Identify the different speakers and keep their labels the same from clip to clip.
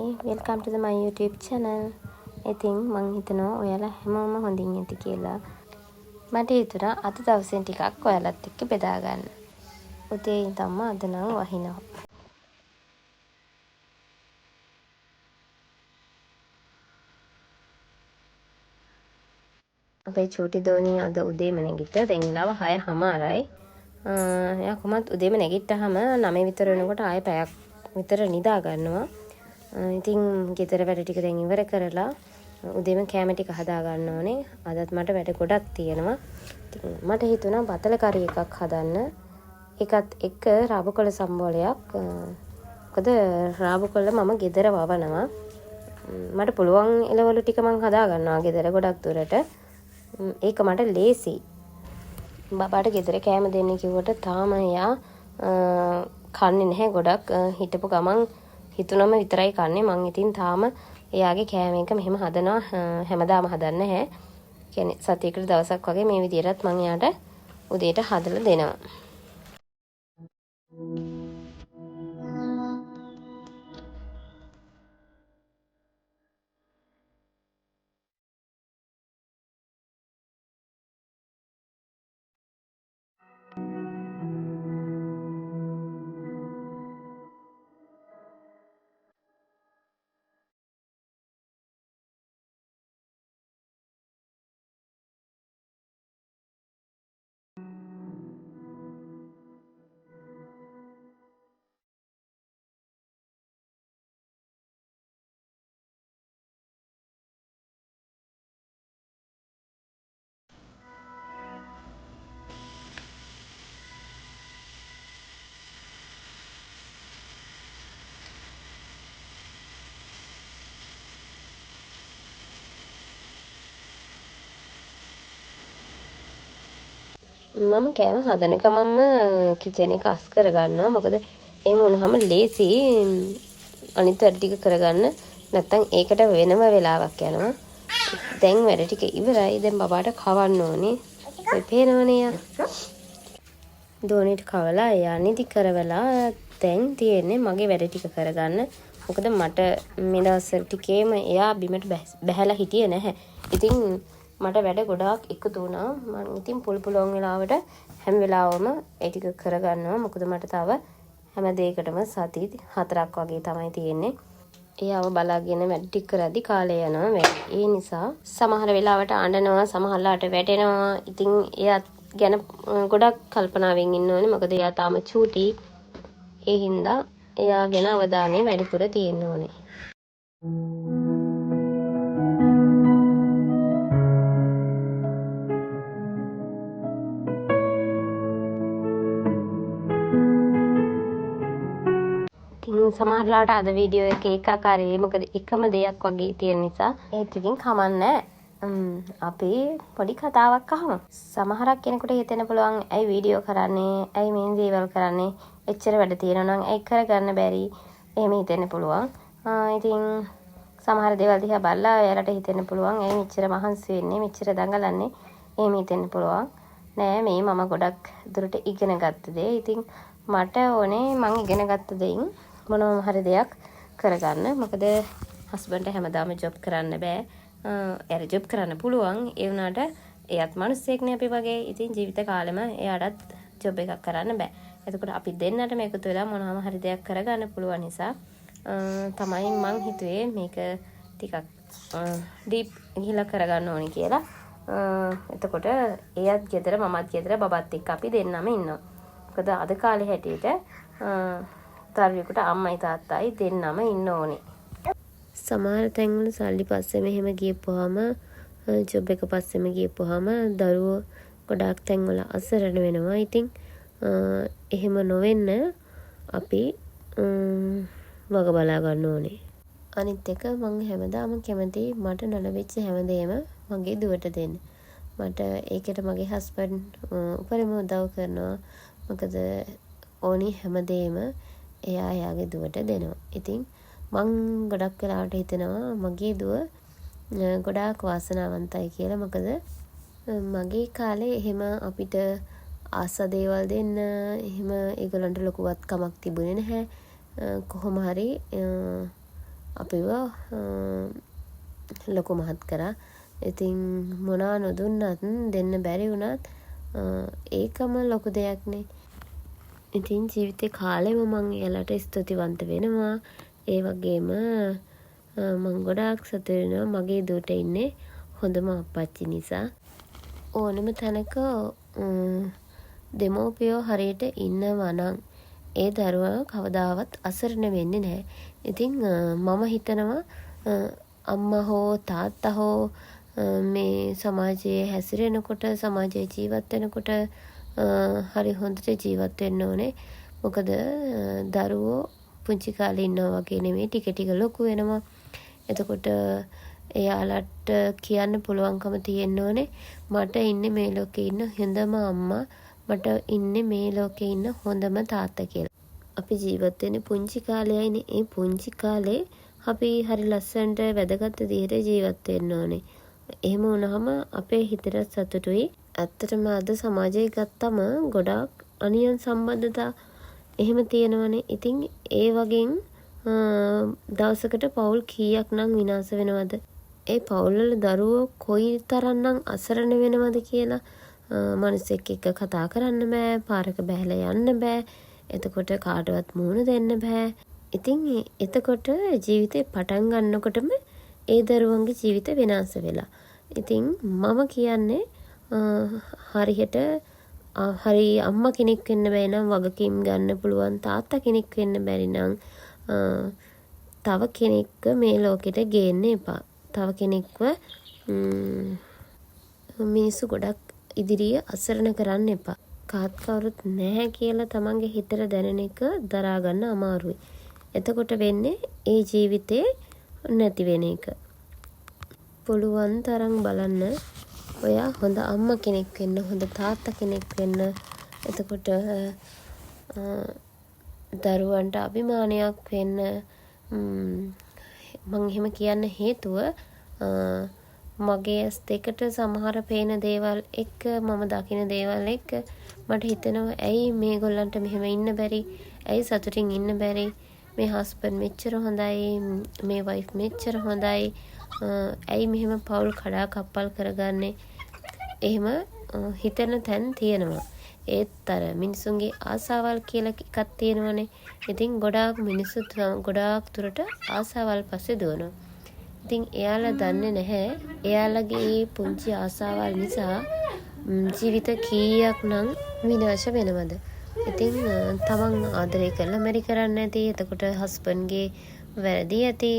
Speaker 1: welcome to my YouTube channel. ඉතින් මං හිතනවා ඔයාලා හැමෝම හොඳින් ඇති කියලා. මට හිතුණා අද දවසෙන් ටිකක් ඔයාලත් එක්ක බෙදා ගන්න. උදේ ඉඳන්ම අද නම් වහිනවා. අපේ චූටි දෝනිය අද උදේම නැගිට්ටා. දැන් වෙලාව 6:00යි. එයා කොහොමත් උදේම නැගිට්ටාම 9 විතර වෙනකොට ආයෙ පැයක් විතර නිදා ගන්නවා. ඉතින් ගෙදර වැඩ ටික දැන් ඉවර කරලා උදේම කැම ටික හදා ගන්න ඕනේ. අදත් මට වැඩ ගොඩක් තියෙනවා. ඉතින් මට හිතුණා බතල කරි එකක් හදන්න. ඒකත් එක්ක රාබුකොළ සම්බෝලයක්. මොකද රාබුකොළ මම ගෙදර වවනවා. මට පුළුවන් එළවලු ටික මං හදා ගන්නවා ගෙදර ගොඩක් දුරට. ඒක මට ලේසි. බබාට ගෙදර කැම දෙන්න කිව්වට තාම එයා කන්නේ නැහැ ගොඩක්. හිටපු ගමන් හිතුනම විතරයි කන්නේ. මං ඉතින් තාම එයාගේ කෑම එක මෙහෙම හදනවා. හැමදාම හදන්නේ නැහැ. කියන්නේ සතියකට දවසක් වගේ මේ විදිහටත් මං එයාට උදේට හදලා දෙනවා. මම කෑම හදන ගමන්ම කිචන් එක අස් කරගන්නවා. මොකද එහෙම වුණාම ලේසි අනිත් වැඩ ටික කරගන්න. නැත්තම් ඒකට වෙනම වෙලාවක් යනවා. දැන් වැඩ ටික ඉවරයි. දැන් බබාට කවන්න ඕනේ. ඔය පේනවනේ යා. දෝනිට කවලා එයා නිදි කරවලා දැන් තියෙන්නේ මගේ වැඩ ටික කරගන්න. මොකද මට මේ දවස් ටිකේම එයා බිමට බැහැලා හිටියේ නැහැ. ඉතින් මට වැඩ ගොඩාක් එකතු වුණා. මම ඉතින් පුළුවන් වෙලාවට හැම වෙලාවම ඒ ටික කරගන්නවා. මොකද මට තව හැම දෙයකටම සති 4ක් වගේ තමයි තියෙන්නේ. එයාව බලාගෙන වැඩ ටික කරද්දි කාලය යනවා. ඒ නිසා සමහර වෙලාවට අඬනවා, සමහරලාට වැටෙනවා. ඉතින් එයා ගැන ගොඩක් කල්පනාවෙන් ඉන්න ඕනේ. මොකද එයා තාම චූටි. ඒ හින්දා එයා ගැන අවධානය වැඩිපුර තියෙන්න ඕනේ. සමහරලාට අද වීඩියෝ එක ඒකාකාරයි. මොකද එකම දෙයක් වගේ තියෙන නිසා. ඒත් ඉතින් කමන්නේ. අපි පොඩි කතාවක් අහමු. සමහරක් කෙනෙකුට හිතෙන්න පුළුවන් ඇයි වීඩියෝ කරන්නේ? ඇයි මේ දේවල් කරන්නේ? එච්චර වැඩ තියෙනවා නම් ඇයි කරගන්න බැරි? එහෙම හිතෙන්න පුළුවන්. ඉතින් සමහර දේවල් දිහා බලලා එයාලට හිතෙන්න පුළුවන් ඇයි මෙච්චර මහන්සි වෙන්නේ? මෙච්චර දඟලන්නේ? එහෙම හිතෙන්න පුළුවන්. නෑ මේ මම ගොඩක් දුරට ඉගෙන ගත්ත දේ. ඉතින් මට ඕනේ මං ඉගෙන ගත්ත දෙයින් මොනවම හරි දෙයක් කරගන්න. මොකද හස්බන්ඩ්ට හැමදාම ජොබ් කරන්න බෑ. එයාට ජොබ් කරන්න පුළුවන්. ඒ වුණාට එයාත් මිනිස්සෙක්නේ අපි වගේ. ඉතින් ජීවිත කාලෙම එයාටත් ජොබ් එකක් කරන්න බෑ. එතකොට අපි දෙන්නටම එකතු වෙලා මොනවම හරි දෙයක් කරගන්න පුළුවන් නිසා තමයි මං හිතුවේ මේක ටිකක් ඩීප් ගිහිලා කරගන්න ඕනේ කියලා. එතකොට එයාත් ගෙදර මමත් ගෙදර බබත් එක්ක අපි දෙන්නම ඉන්නවා. මොකද අද කාලේ හැටියට දරුවෙකුට අම්මයි තාත්තයි දෙන්නම ඉන්න ඕනේ. සමහර තැන්වල සල්ලි පස්සෙම එහෙම ගියපුවාම ජොබ් එක පස්සෙම ගියපුවාම දරුවෝ ගොඩාක් තැන්වල අසරණ වෙනවා. ඉතින් එහෙම නොවෙන්න අපි වග බලා ගන්න ඕනේ. අනිත් එක මම හැමදාම කැමති මට නොලැබෙච්ච හැමදේම මගේ දුවට දෙන්න. මට ඒකට මගේ හස්බන්ඩ් උපරිම උදව් කරනවා. මොකද ඕනි හැමදේම එයා එයාගේ දුවට දෙනවා. ඉතින් මං ගොඩක් වෙලාවට හිතනවා මගේ දුව ගොඩාක් වාසනාවන්තයි කියලා. මොකද මගේ කාලේ එහෙම අපිට ආස දේවල් දෙන්න එහෙම ඒගොල්ලන්ට ලොකුවත් කමක් තිබුණේ නැහැ. කොහොම හරි අපිව ලොකු මහත් කරා. ඉතින් මොනවා නොදුන්නත් දෙන්න බැරි වුණත් ඒකම ලොකු දෙයක්නේ. ඉතින් ජීවිතේ කාලෙම මං එයාලට ස්තුතිවන්ත වෙනවා. ඒ වගේම මං ගොඩාක් සතුටු වෙනවා මගේ දුවට ඉන්නේ හොඳම අප්පච්චි නිසා. ඕනම තැනක දෙමෝපියෝ හරියට ඉන්නවා නම් ඒ දරුවා කවදාවත් අසරණ වෙන්නේ නැහැ. ඉතින් මම හිතනවා අම්මා හෝ තාත්තා හෝ මේ සමාජයේ හැසිරෙනකොට සමාජයේ ජීවත් වෙනකොට හරි හොඳට ජීවත් වෙන්න ඕනේ. මොකද දරුවෝ පුංචි කාලේ ඉන්නවා වගේ නෙමෙයි ටික ටික ලොකු වෙනවා. එතකොට එයාලට කියන්න පුළුවන්කම තියෙන්න ඕනේ මට ඉන්නේ මේ ලෝකේ ඉන්න හොඳම අම්මා, මට ඉන්නේ මේ ලෝකේ ඉන්න හොඳම තාත්තා කියලා. අපි ජීවත් වෙන්නේ පුංචි කාලයයිනේ. ඒ පුංචි කාලේ අපි හරි ලස්සනට වැදගත් විදිහට ජීවත් වෙන්න ඕනේ. එහෙම වුණාම අපේ හිතට සතුටුයි. ඇත්තටම අද සමාජයේ ගත්තම ගොඩාක් අනියම් සම්බන්ධතා එහෙම තියෙනවනේ. ඉතින් ඒ වගේ දවසකට පවුල් කීයක් නම් විනාශ වෙනවද? ඒ පවුල්වල දරුවෝ කොයි තරම්නම් අසරණ වෙනවද කියලා මිනිස්සෙක් එක්ක කතා කරන්න බෑ, පාරක බැහැලා යන්න බෑ. එතකොට කාටවත් මුහුණ දෙන්න බෑ. ඉතින් එතකොට ජීවිතේ පටන් ගන්නකොටම ඒ දරුවන්ගේ ජීවිත විනාශ වෙලා. ඉතින් මම කියන්නේ හරියට හරි අම්මා කෙනෙක් වෙන්න බැයි නම් වගකීම් ගන්න පුළුවන් තාත්තා කෙනෙක් වෙන්න බැරි නම් තව කෙනෙක්ව මේ ලෝකෙට ගේන්න එපා. තව කෙනෙක්ව මිනිස්සු ගොඩක් ඉදිරියේ අසරණ කරන්න එපා. කාත් කවුරුත් නැහැ කියලා තමන්ගේ හිතට දැනෙන එක දරා ගන්න අමාරුයි. එතකොට වෙන්නේ ඒ ජීවිතේ නැති වෙන එක. පුළුවන් තරම් බලන්න ඔයා හොඳ අම්මා කෙනෙක් වෙන්න, හොඳ තාත්තා කෙනෙක් වෙන්න. එතකොට දරුවන්ට අභිමානයක් වෙන්න. මම එහෙම කියන්න හේතුව මගේ ඇස් දෙකට සමහර පේන දේවල් එක්ක මම දකින දේවල් එක්ක මට හිතෙනවා ඇයි මේගොල්ලන්ට මෙහෙම ඉන්න බැරි? ඇයි සතුටින් ඉන්න බැරි? මේ හස්බන්ඩ් මෙච්චර හොඳයි, මේ වයිෆ් මෙච්චර හොඳයි. ඇයි මෙහෙම පවුල් කඩා කප්පල් කරගන්නේ? එහෙම හිතෙන තැන් තියෙනවා. ඒත් අර මිනිසුන්ගේ ආසාවල් කියලා එකක් තියෙනවනේ. ඉතින් ගොඩාක් මිනිස්සු ගොඩාක් දුරට ආසාවල් පස්සේ දුවනවා. ඉතින් එයාලා දන්නේ නැහැ එයාලගේ පුංචි ආසාවල් නිසා ජීවිත කීයක් නම් විනාශ වෙනවද. ඉතින් තමන් ආදරය කරලා මැරි කරන්න ඇති. එතකොට හස්බන්ඩ්ගේ වැරදි ඇති,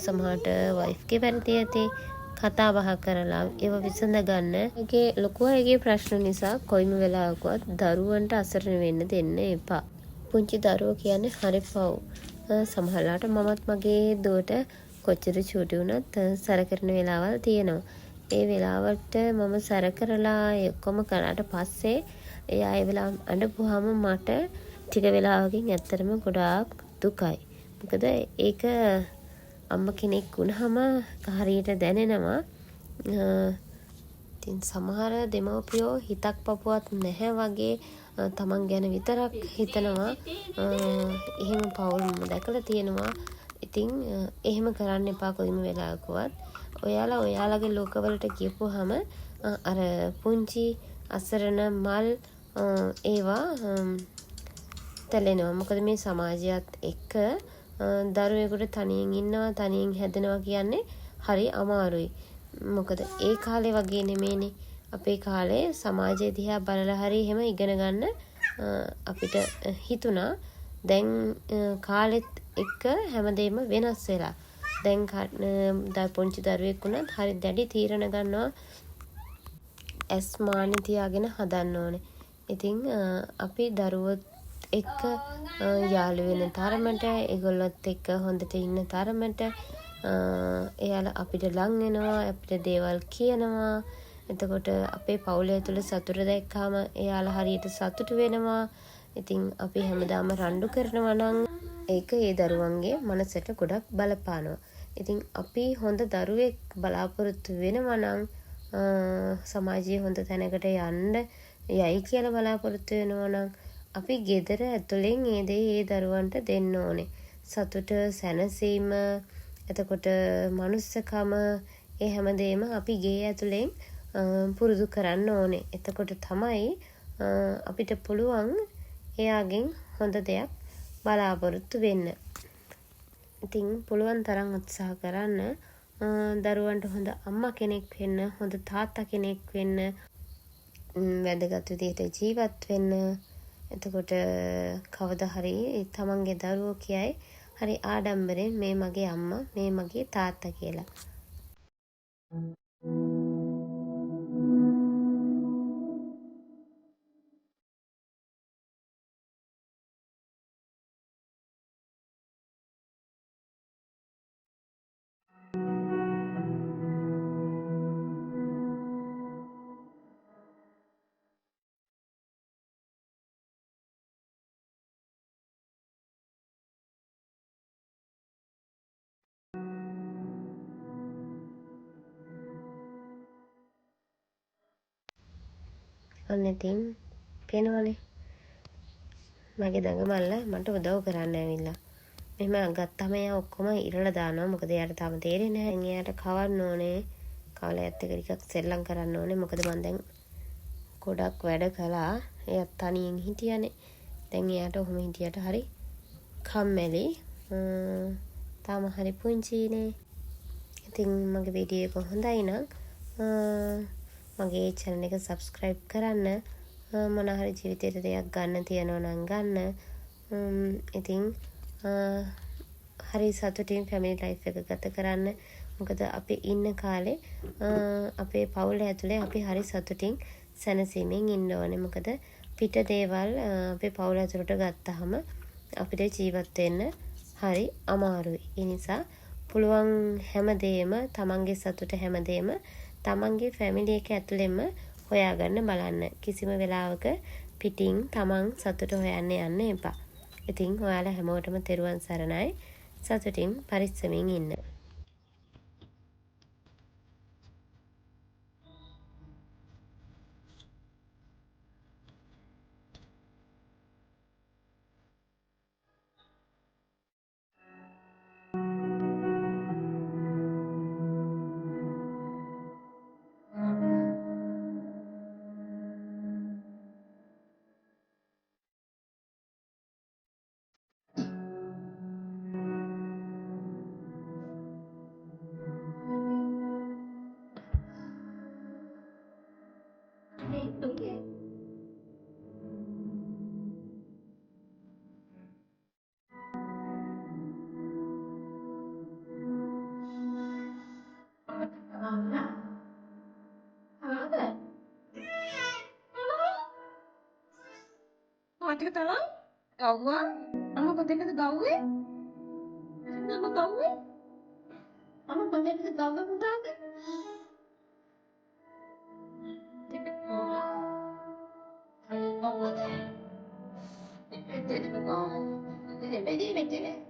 Speaker 1: සමහරට වයිෆ්ගේ වැරදි ඇති. කතා බහ කරලා ඒව විසඳ ගන්න. ඒකේ ලොකු අයගේ ප්‍රශ්න නිසා කොයිම වෙලාවකවත් දරුවන්ට අසරණ වෙන්න දෙන්න එපා. පුංචි දරුවෝ කියන්නේ හරි පව්. සමහරලාට මමත් මගේ දුවට කොච්චර චූටි වුණත් සැර කරන වෙලාවල් තියෙනවා. ඒ වෙලාවට මම සැර කරලා ඔක්කොම කරාට පස්සේ එයා ඒ වෙලාව අඬපුවාම මට ටික වෙලාවකින් ඇත්තටම ගොඩාක් දුකයි. මොකද ඒක අම්ම කෙනෙක් වුණාම හරියට දැනෙනවා. ඉතින් සමහර දෙමව්පියෝ හිතක් පපුවත් නැහැ වගේ තමන් ගැන විතරක් හිතනවා. එහෙම පවුල් දැකලා තියෙනවා. ඉතින් එහෙම කරන්න එපා කොයිම වෙලාවකවත්. ඔයාලා ඔයාලගේ ලෝකවලට ගියපුවාම අර පුංචි අසරණ මල් ඒවා තැලෙනවා. මොකද මේ සමාජයත් එක්ක දරුවෙකුට තනියෙන් ඉන්නවා, තනියෙන් හැදෙනවා කියන්නේ හරි අමාරුයි. මොකද ඒ කාලේ වගේ නෙමෙයිනේ. අපේ කාලේ සමාජය දිහා බලලා හරි එහෙම ඉගෙන ගන්න අපිට හිතුණා. දැන් කාලෙත් එක්ක හැමදේම වෙනස් වෙලා. දැන් පුංචි දරුවෙක් වුණත් හරි දැඩි තීරණ ගන්නවා. ඇස් මානෙ තියාගෙන හදන්න ඕනේ. ඉතින් අපි දරුවොත් එක්ක යාළු වෙන තරමට, ඒගොල්ලොත් එක්ක හොඳට ඉන්න තරමට එයාලා අපිට ලං වෙනවා, අපිට දේවල් කියනවා. එතකොට අපේ පවුලේ තුල සතුට දැක්කාම එයාලා හරියට සතුටු වෙනවා. ඉතින් අපි හැමදාම රණ්ඩු කරනවා නම් ඒක ඒ දරුවන්ගේ මනසට ගොඩක් බලපානවා. ඉතින් අපි හොඳ දරුවෙක් බලාපොරොත්තු වෙනවා නම් සමාජයේ හොඳ තැනකට යන්න යයි කියලා බලාපොරොත්තු වෙනවා නම් අපි ගෙදර ඇතුලෙන් ඒ දේ ඒ දරුවන්ට දෙන්න ඕනේ. සතුට, සැනසීම, එතකොට මනුස්සකම, ඒ හැමදේම අපි ගේ ඇතුලෙන් පුරුදු කරන්න ඕනේ. එතකොට තමයි අපිට පුළුවන් එයාගෙන් හොඳ දෙයක් බලාපොරොත්තු වෙන්න. ඉතින් පුළුවන් තරම් උත්සාහ කරන්න දරුවන්ට හොඳ අම්මා කෙනෙක් වෙන්න, හොඳ තාත්තා කෙනෙක් වෙන්න, වැදගත් විදිහට ජීවත් වෙන්න. එතකොට කවදා හරි තමන්ගේ දරුවෝ කියයි හරි ආඩම්බරෙන් මේ මගේ අම්මා, මේ මගේ තාත්තා කියලා. අන්න ඉතින් පේනවනේ මගේ දඟමල්ල මට උදව් කරන්න ඇවිල්ලා. මෙහෙම ගත්තම එයා ඔක්කොම ඉරලා දානවා. මොකද එයාට තාම තේරෙන්නේ නැහැ. එයාට කවන්න ඕනේ. කවලා ඇත්ත ටිකක් සෙල්ලම් කරන්න ඕනේ. මොකද මම දැන් ගොඩක් වැඩ කළා. එයාත් තනියෙන් හිටියානේ. දැන් එයාට ඔහොම හිටියට හරි කම්මැලි. තාම හරි පුංචිනේ. ඉතින් මගේ වීඩියෝ එක හොඳයි නම් මගේ channel එක subscribe කරන්න. මොන හරි ජීවිතේට දෙයක් ගන්න තියනවා නම් ගන්න. ඉතින් හරි සතුටින් family life එක ගත කරන්න. මොකද අපි ඉන්න කාලේ අපේ පවුල ඇතුලේ අපි හරි සතුටින් සැනසීමෙන් ඉන්න ඕනේ. මොකද පිට දේවල් අපේ පවුල ඇතුලට ගත්තාම අපිට ජීවත් වෙන්න හරි අමාරුයි. ඒ නිසා පුළුවන් හැමදේම තමන්ගේ සතුට හැමදේම තමන්ගේ ෆැමිලි එක ඇතුළෙම හොයාගන්න බලන්න. කිසිම වෙලාවක පිටින් තමන් සතුට හොයන්න යන්න එපා. ඉතින් ඔයාලා හැමෝටම තෙරුවන් සරණයි. සතුටින් පරිස්සමින් ඉන්න.
Speaker 2: Mati tolong. Gawa. Ama penting itu gawe. Nama gawe. Ama penting itu gawe mudah. Tidak gawe. Ayo gawe. Tidak gawe. Tidak bedi bedi.